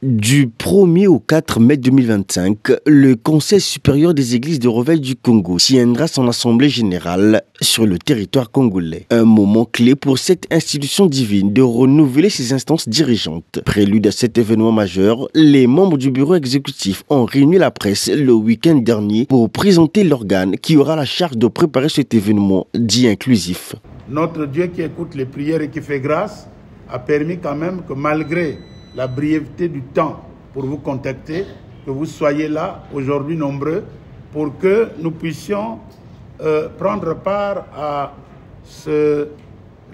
Du 1er au 4 mai 2025, le Conseil supérieur des églises de Reveil du Congo tiendra son assemblée générale sur le territoire congolais. Un moment clé pour cette institution divine de renouveler ses instances dirigeantes. Prélude à cet événement majeur, les membres du bureau exécutif ont réuni la presse le week-end dernier pour présenter l'organe qui aura la charge de préparer cet événement dit inclusif. Notre Dieu qui écoute les prières et qui fait grâce a permis quand même que malgré la brièveté du temps pour vous contacter, que vous soyez là aujourd'hui nombreux pour que nous puissions prendre part à ce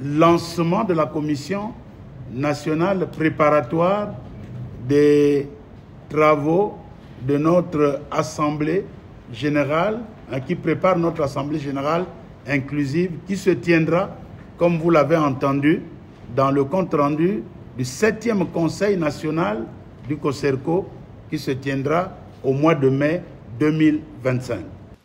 lancement de la commission nationale préparatoire des travaux de notre assemblée générale, qui prépare notre assemblée générale inclusive qui se tiendra, comme vous l'avez entendu, dans le compte-rendu du 7e Conseil national du COSERCO qui se tiendra au mois de mai 2025.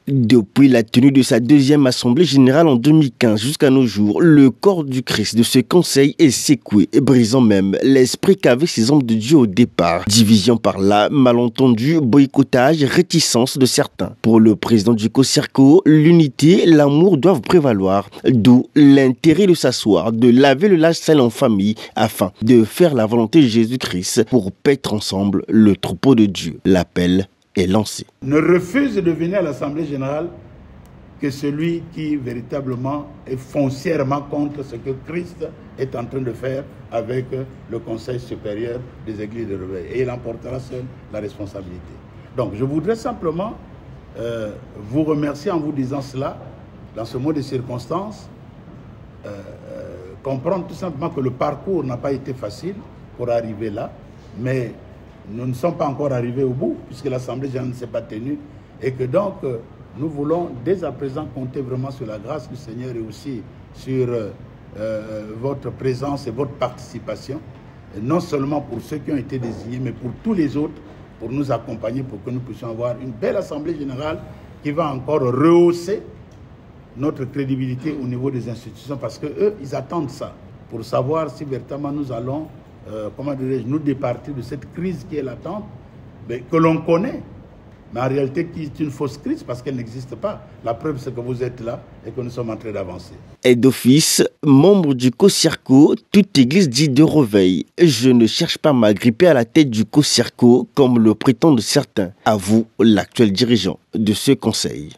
Depuis la tenue de sa deuxième assemblée générale en 2015 jusqu'à nos jours, le corps du Christ de ce conseil est secoué, brisant même l'esprit qu'avaient ces hommes de Dieu au départ. Division par là, malentendu, boycottage, réticence de certains. Pour le président du COSERCO, l'unité, l'amour doivent prévaloir, d'où l'intérêt de s'asseoir, de laver le linge sale en famille, afin de faire la volonté de Jésus-Christ pour paître ensemble le troupeau de Dieu. L'appel est lancé. Ne refuse de venir à l'Assemblée générale que celui qui véritablement est foncièrement contre ce que Christ est en train de faire avec le Conseil supérieur des églises de Reveil. Et il emportera seul la responsabilité. Donc je voudrais simplement vous remercier en vous disant cela, dans ce mot de circonstance, comprendre tout simplement que le parcours n'a pas été facile pour arriver là, mais nous ne sommes pas encore arrivés au bout, puisque l'Assemblée générale ne s'est pas tenue, et que donc nous voulons dès à présent compter vraiment sur la grâce du Seigneur et aussi sur votre présence et votre participation, et non seulement pour ceux qui ont été désignés, mais pour tous les autres, pour nous accompagner, pour que nous puissions avoir une belle Assemblée générale qui va encore rehausser notre crédibilité au niveau des institutions, parce qu'eux, ils attendent ça, pour savoir si véritablement nous allons nous départir de cette crise qui est latente, mais que l'on connaît, mais en réalité qui est une fausse crise parce qu'elle n'existe pas. La preuve, c'est que vous êtes là et que nous sommes en train d'avancer. Et d'office, membre du COSERCO, toute église dit de Reveil. Je ne cherche pas à m'agripper à la tête du COSERCO comme le prétendent certains, avoue l'actuel dirigeant de ce conseil.